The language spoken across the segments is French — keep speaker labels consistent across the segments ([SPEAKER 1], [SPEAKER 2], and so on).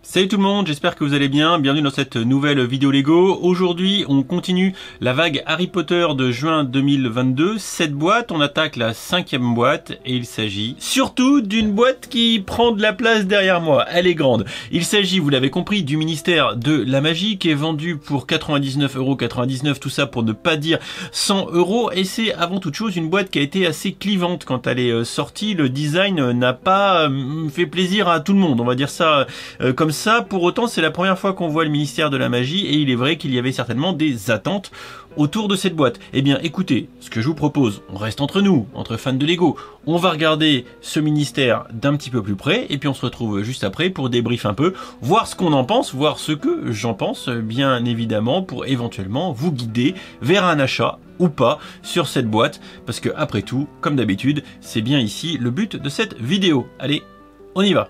[SPEAKER 1] Salut tout le monde, j'espère que vous allez bien, bienvenue dans cette nouvelle vidéo Lego. Aujourd'hui on continue la vague Harry Potter de juin 2022, 7 boîtes, on attaque la 5e boîte et il s'agit surtout d'une boîte qui prend de la place derrière moi, elle est grande. Il s'agit, vous l'avez compris, du ministère de la magie qui est vendu pour 99,99 €, tout ça pour ne pas dire 100 € et c'est avant toute chose une boîte qui a été assez clivante quand elle est sortie. Le design n'a pas fait plaisir à tout le monde, on va dire ça comme ça. Pour autant, c'est la première fois qu'on voit le ministère de la magie et il est vrai qu'il y avait certainement des attentes autour de cette boîte. Eh bien écoutez, ce que je vous propose, on reste entre nous, entre fans de Lego, on va regarder ce ministère d'un petit peu plus près et puis on se retrouve juste après pour débrief un peu, voir ce qu'on en pense, voir ce que j'en pense, bien évidemment, pour éventuellement vous guider vers un achat ou pas sur cette boîte, parce que après tout, comme d'habitude, c'est bien ici le but de cette vidéo. Allez, on y va.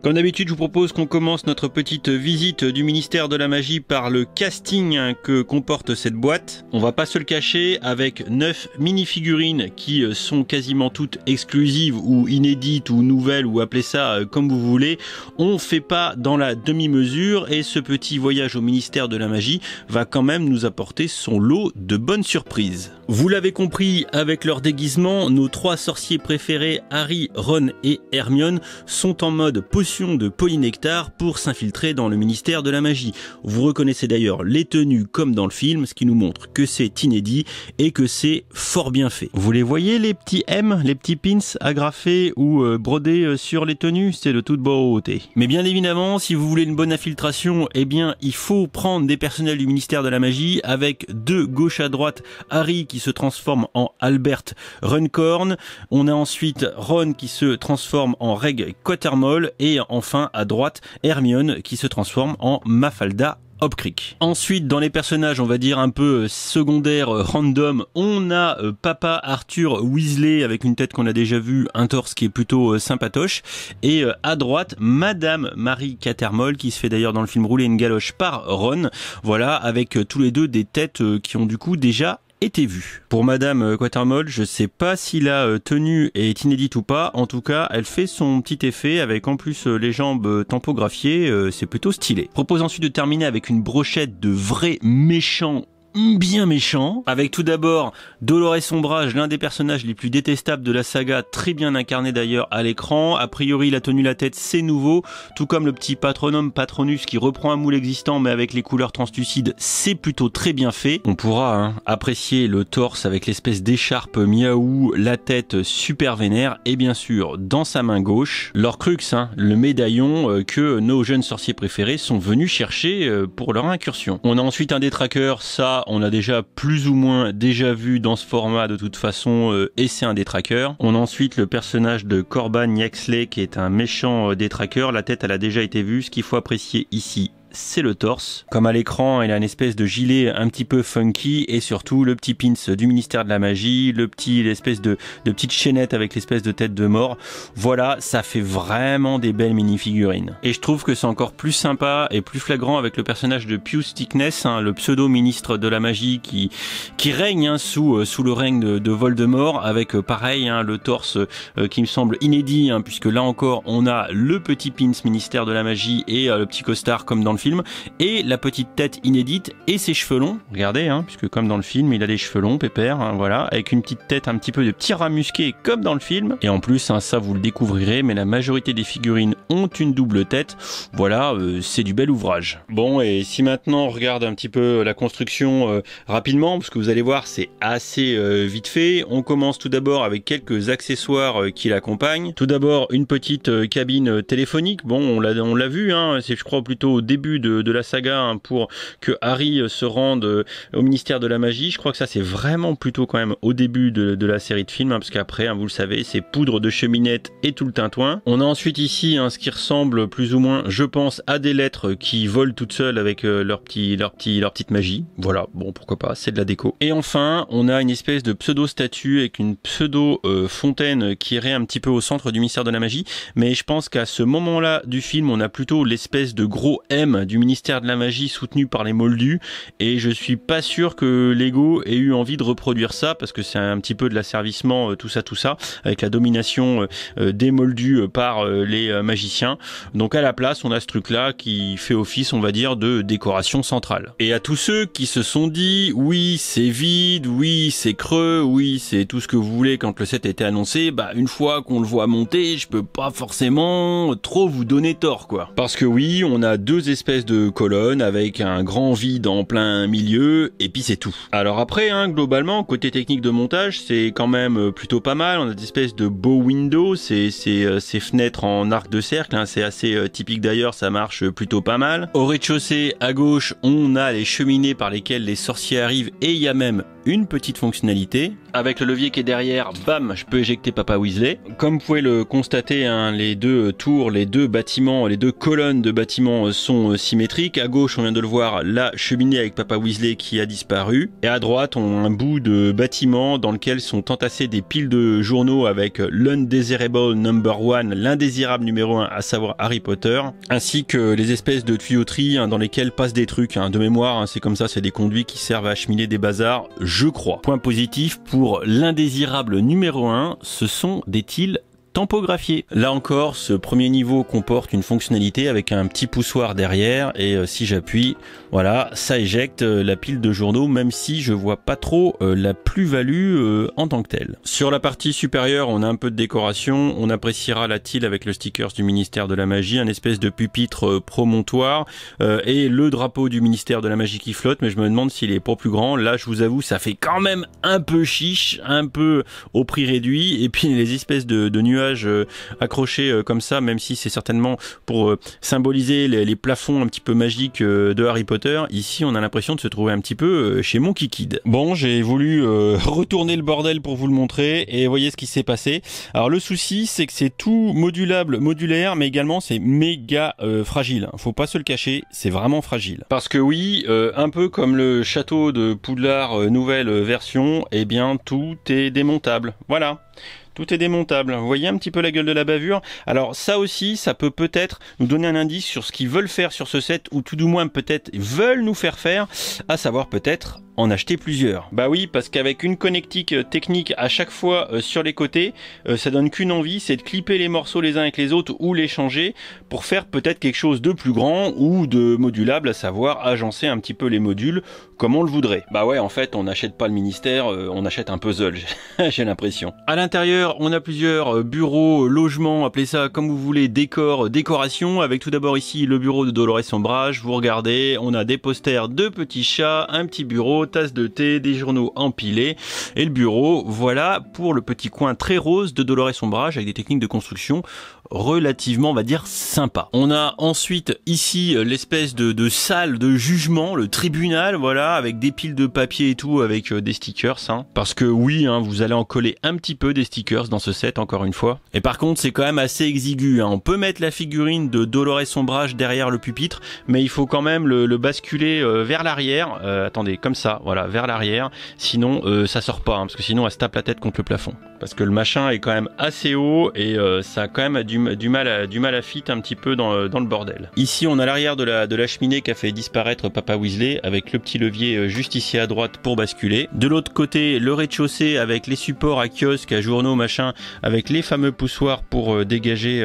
[SPEAKER 1] Comme d'habitude, je vous propose qu'on commence notre petite visite du ministère de la magie par le casting que comporte cette boîte. On va pas se le cacher, avec 9 mini-figurines qui sont quasiment toutes exclusives ou inédites ou nouvelles ou appelez ça comme vous voulez. On fait pas dans la demi-mesure et ce petit voyage au ministère de la magie va quand même nous apporter son lot de bonnes surprises. Vous l'avez compris, avec leur déguisement, nos 3 sorciers préférés, Harry, Ron et Hermione, sont en mode potion de polynectar pour s'infiltrer dans le ministère de la magie. Vous reconnaissez d'ailleurs les tenues comme dans le film, ce qui nous montre que c'est inédit et que c'est fort bien fait. Vous les voyez, les petits M, les petits pins agrafés ou brodés sur les tenues, c'est de toute beauté. Mais bien évidemment, si vous voulez une bonne infiltration, eh bien il faut prendre des personnels du ministère de la magie avec de gauche à droite Harry qui se transforme en Albert Runcorn, on a ensuite Ron qui se transforme en Reg Quatermole et enfin à droite Hermione qui se transforme en Mafalda Hopcrick. Ensuite, dans les personnages, on va dire un peu secondaires, random, on a Papa Arthur Weasley avec une tête qu'on a déjà vue, un torse qui est plutôt sympatoche, et à droite, Madame Marie Quatermole qui se fait d'ailleurs dans le film rouler une galoche par Ron, voilà, avec tous les deux des têtes qui ont du coup déjà été vu. Pour Madame Quatermole, je sais pas si la tenue est inédite ou pas, en tout cas elle fait son petit effet avec en plus les jambes tampographiées, c'est plutôt stylé. Propose ensuite de terminer avec une brochette de vrais méchants bien méchant, avec tout d'abord Dolores Ombrage, l'un des personnages les plus détestables de la saga, très bien incarné d'ailleurs à l'écran. A priori la tenue la tête c'est nouveau, tout comme le petit patronum Patronus qui reprend un moule existant mais avec les couleurs translucides, c'est plutôt très bien fait. On pourra apprécier le torse avec l'espèce d'écharpe miaou, la tête super vénère et bien sûr dans sa main gauche l'Horcrux, le médaillon que nos jeunes sorciers préférés sont venus chercher pour leur incursion. On a ensuite un détraqueur, ça on a déjà plus ou moins déjà vu dans ce format de toute façon et c'est un détraqueur. On a ensuite le personnage de Corban Yaxley qui est un méchant détraqueur. La tête elle a déjà été vue. Ce qu'il faut apprécier ici, c'est le torse. Comme à l'écran, il a une espèce de gilet un petit peu funky et surtout le petit pins du ministère de la magie, l'espèce de petite chaînette avec l'espèce de tête de mort. Voilà, ça fait vraiment des belles mini-figurines. Et je trouve que c'est encore plus sympa et plus flagrant avec le personnage de Pius Stickness, le pseudo-ministre de la magie qui règne sous le règne de Voldemort, avec pareil le torse qui me semble inédit, puisque là encore on a le petit pins ministère de la magie et le petit costard comme dans le film, et la petite tête inédite et ses cheveux longs, regardez, puisque comme dans le film il a les cheveux longs, pépère, voilà, avec une petite tête un petit peu de petit rat musqué comme dans le film, et en plus ça vous le découvrirez, mais la majorité des figurines ont une double tête, voilà, c'est du bel ouvrage. Bon, et si maintenant on regarde un petit peu la construction rapidement, parce que vous allez voir c'est assez vite fait, on commence tout d'abord avec quelques accessoires qui l'accompagnent. Tout d'abord une petite cabine téléphonique, bon on l'a vu, c'est je crois plutôt au début de la saga pour que Harry se rende au ministère de la magie. Je crois que ça c'est vraiment plutôt quand même au début de la série de films, parce qu'après vous le savez c'est poudre de cheminette et tout le tintouin. On a ensuite ici ce qui ressemble plus ou moins je pense à des lettres qui volent toutes seules avec leur petite magie. Voilà, bon pourquoi pas, c'est de la déco. Et enfin on a une espèce de pseudo statue avec une pseudo fontaine qui irait un petit peu au centre du ministère de la magie, mais je pense qu'à ce moment là du film on a plutôt l'espèce de gros M thème du ministère de la magie soutenu par les Moldus, et je suis pas sûr que Lego ait eu envie de reproduire ça, parce que c'est un petit peu de l'asservissement, tout ça, avec la domination des Moldus par les magiciens. Donc à la place, on a ce truc-là qui fait office, on va dire, de décoration centrale. Et à tous ceux qui se sont dit, oui, c'est vide, oui, c'est creux, oui, c'est tout ce que vous voulez quand le set a été annoncé, bah une fois qu'on le voit monter, je peux pas forcément trop vous donner tort, quoi. Parce que oui, on a deux espèces de colonnes avec un grand vide en plein milieu, et puis c'est tout. Alors après, globalement, côté technique de montage, c'est quand même plutôt pas mal. On a des espèces de bow windows, ces fenêtres en arc de cercle, c'est assez typique d'ailleurs, ça marche plutôt pas mal. Au rez-de-chaussée, à gauche, on a les cheminées par lesquelles les sorciers arrivent, et il y a même une petite fonctionnalité. Avec le levier qui est derrière, bam, je peux éjecter Papa Weasley. Comme vous pouvez le constater, les deux tours, les deux bâtiments, les deux colonnes de bâtiments sont symétriques. À gauche, on vient de le voir, la cheminée avec Papa Weasley qui a disparu. Et à droite, on a un bout de bâtiment dans lequel sont entassés des piles de journaux avec l'Undesirable Number 1, l'indésirable numéro 1, à savoir Harry Potter, ainsi que les espèces de tuyauteries dans lesquelles passent des trucs. De mémoire, c'est comme ça, c'est des conduits qui servent à acheminer des bazars, je crois. Point positif pour l'indésirable numéro 1, ce sont des tiles tampographié. Là encore, ce premier niveau comporte une fonctionnalité avec un petit poussoir derrière, et si j'appuie, voilà, ça éjecte la pile de journaux, même si je vois pas trop la plus-value en tant que telle. Sur la partie supérieure, on a un peu de décoration, on appréciera la tile avec le stickers du ministère de la magie, un espèce de pupitre promontoire, et le drapeau du ministère de la magie qui flotte, mais je me demande s'il est pas plus grand. Là, je vous avoue, ça fait quand même un peu chiche, un peu au prix réduit, et puis les espèces de nuages accrochés comme ça, même si c'est certainement pour symboliser les plafonds un petit peu magiques de Harry Potter. Ici, on a l'impression de se trouver un petit peu chez Monkey Kid. Bon, j'ai voulu retourner le bordel pour vous le montrer, et voyez ce qui s'est passé. Alors le souci, c'est que c'est tout modulaire, mais également c'est méga fragile. Faut pas se le cacher, c'est vraiment fragile. Parce que oui, un peu comme le château de Poudlard nouvelle version, eh bien tout est démontable. Voilà. Tout est démontable. Vous voyez un petit peu la gueule de la bavure? Alors ça aussi, ça peut peut-être nous donner un indice sur ce qu'ils veulent faire sur ce set, ou tout du moins peut-être veulent nous faire faire, à savoir peut-être en acheter plusieurs. Bah oui, parce qu'avec une connectique technique à chaque fois sur les côtés, ça donne qu'une envie, c'est de clipper les morceaux les uns avec les autres ou les changer pour faire peut-être quelque chose de plus grand ou de modulable, à savoir agencer un petit peu les modules comme on le voudrait. Bah ouais, en fait, on n'achète pas le ministère, on achète un puzzle, j'ai l'impression. À l'intérieur, on a plusieurs bureaux, logements, appelez ça comme vous voulez, décor, décoration, avec tout d'abord ici le bureau de Dolores Umbridge. Vous regardez, on a des posters de petits chats, un petit bureau, tasse de thé, des journaux empilés, et le bureau, voilà pour le petit coin très rose de Dolores Umbridge avec des techniques de construction relativement, on va dire, sympa. On a ensuite ici l'espèce de salle de jugement, le tribunal, voilà, avec des piles de papier et tout, avec des stickers, parce que oui, vous allez en coller un petit peu des stickers dans ce set, encore une fois. Et par contre, c'est quand même assez exigu, on peut mettre la figurine de Dolores Umbridge derrière le pupitre, mais il faut quand même le basculer vers l'arrière, attendez, comme ça, voilà, vers l'arrière, sinon ça sort pas, parce que sinon elle se tape la tête contre le plafond. Parce que le machin est quand même assez haut, et ça a quand même du mal à fit un petit peu dans le bordel. Ici, on a l'arrière de la cheminée qui a fait disparaître Papa Weasley, avec le petit levier juste ici à droite pour basculer. De l'autre côté, le rez-de-chaussée avec les supports à kiosque, à journaux, machin, avec les fameux poussoirs pour dégager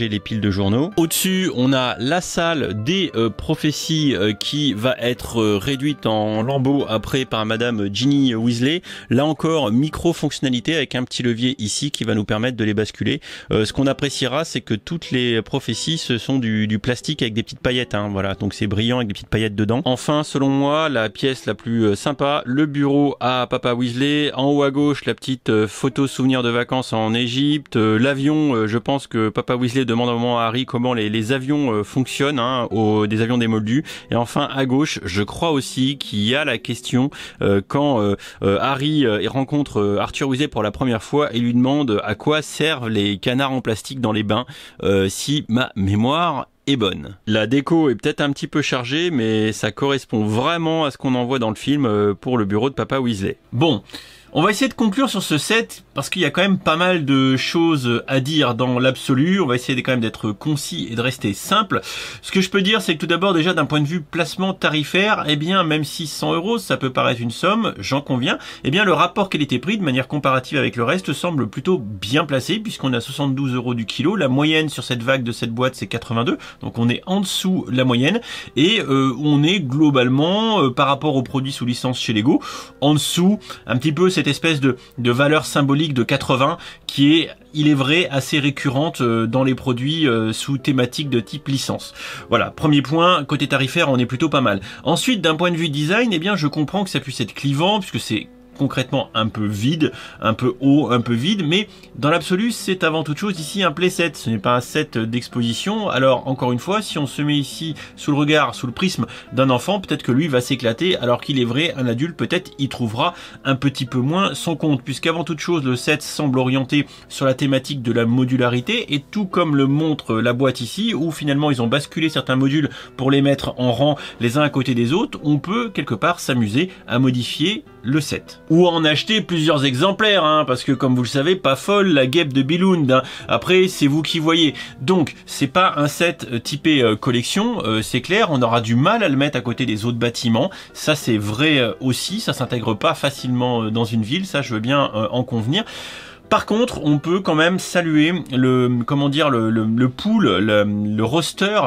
[SPEAKER 1] les piles de journaux. Au-dessus, on a la salle des prophéties qui va être réduite en lambeaux après par Madame Ginny Weasley. Là encore, micro-fonctionnalité avec un petit levier ici qui va nous permettre de les basculer. Ce qu'on appréciera, c'est que toutes les prophéties, ce sont du plastique avec des petites paillettes, voilà, donc c'est brillant avec des petites paillettes dedans. Enfin, selon moi, la pièce la plus sympa, le bureau à Papa Weasley, en haut à gauche, la petite photo souvenir de vacances en Égypte, l'avion, je pense que Papa Weasley demande un moment à Harry comment les avions fonctionnent, des avions des Moldus. Et enfin, à gauche, je crois aussi qu'il y a la question quand Harry rencontre Arthur Weasley pour la première fois et lui demande à quoi servent les canards en plastique dans les bains, si ma mémoire est bonne. La déco est peut-être un petit peu chargée, mais ça correspond vraiment à ce qu'on en voit dans le film pour le bureau de Papa Weasley. Bon, On va essayer de conclure sur ce set parce qu'il y a quand même pas mal de choses à dire dans l'absolu. On va essayer quand même d'être concis et de rester simple. Ce que je peux dire, c'est que tout d'abord, déjà d'un point de vue placement tarifaire, eh bien, même si 100 €, ça peut paraître une somme, j'en conviens, eh bien, le rapport qualité-prix de manière comparative avec le reste semble plutôt bien placé puisqu'on a 72 € du kilo. La moyenne sur cette vague de cette boîte, c'est 82. Donc, on est en dessous la moyenne et on est globalement, par rapport aux produits sous licence chez Lego, en dessous un petit peu cette espèce de valeur symbolique de 80 qui est, il est vrai, assez récurrente dans les produits sous thématique de type licence. Voilà, premier point, côté tarifaire, on est plutôt pas mal. Ensuite, d'un point de vue design, eh bien, je comprends que ça puisse être clivant puisque c'est concrètement un peu vide, un peu haut, un peu vide, mais dans l'absolu, c'est avant toute chose ici un playset, ce n'est pas un set d'exposition. Alors, encore une fois, si on se met ici sous le regard, sous le prisme d'un enfant, peut-être que lui va s'éclater, alors qu'il est vrai, un adulte peut-être y trouvera un petit peu moins son compte, puisqu'avant toute chose, le set semble orienté sur la thématique de la modularité, et tout comme le montre la boîte ici, où finalement ils ont basculé certains modules pour les mettre en rang les uns à côté des autres, on peut quelque part s'amuser à modifier le set. Ou en acheter plusieurs exemplaires, hein, parce que comme vous le savez, pas folle la guêpe de Billund, hein. Après, c'est vous qui voyez. Donc, c'est pas un set typé collection, c'est clair, on aura du mal à le mettre à côté des autres bâtiments. Ça, c'est vrai aussi, ça s'intègre pas facilement dans une ville, ça, je veux bien en convenir. Par contre, on peut quand même saluer le, comment dire, le pool, le roster,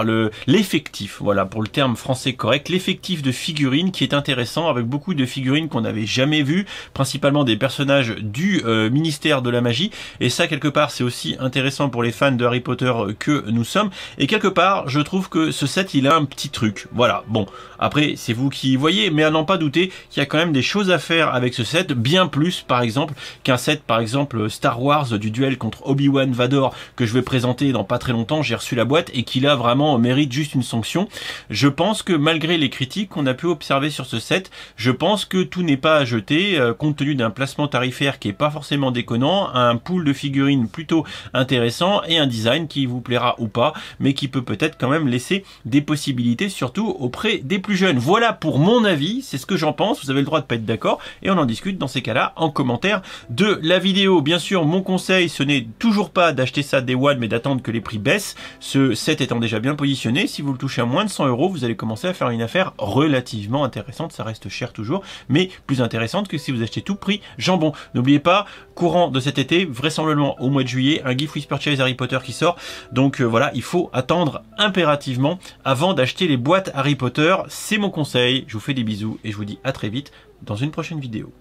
[SPEAKER 1] l'effectif, voilà, pour le terme français correct, l'effectif de figurines qui est intéressant, avec beaucoup de figurines qu'on n'avait jamais vues, principalement des personnages du ministère de la magie, et ça, quelque part, c'est aussi intéressant pour les fans de Harry Potter que nous sommes, et quelque part, je trouve que ce set, il a un petit truc, voilà, bon, après, c'est vous qui voyez, mais à n'en pas douter qu'il y a quand même des choses à faire avec ce set, bien plus, par exemple, qu'un set, par exemple, Star Wars du duel contre Obi-Wan Vador que je vais présenter dans pas très longtemps. J'ai reçu la boîte et qui là vraiment mérite juste une sanction. Je pense que malgré les critiques qu'on a pu observer sur ce set, je pense que tout n'est pas à jeter compte tenu d'un placement tarifaire qui est pas forcément déconnant, un pool de figurines plutôt intéressant et un design qui vous plaira ou pas, mais qui peut peut-être quand même laisser des possibilités, surtout auprès des plus jeunes. Voilà pour mon avis, c'est ce que j'en pense. Vous avez le droit de pas être d'accord et on en discute dans ces cas-là en commentaire de la vidéo. Bien sûr, mon conseil, ce n'est toujours pas d'acheter ça Day One, mais d'attendre que les prix baissent. Ce set étant déjà bien positionné, si vous le touchez à moins de 100 €, vous allez commencer à faire une affaire relativement intéressante. Ça reste cher toujours, mais plus intéressante que si vous achetez tout prix jambon. N'oubliez pas, courant de cet été, vraisemblablement au mois de juillet, un Gift with Purchase Harry Potter qui sort. Donc voilà, il faut attendre impérativement avant d'acheter les boîtes Harry Potter. C'est mon conseil. Je vous fais des bisous et je vous dis à très vite dans une prochaine vidéo.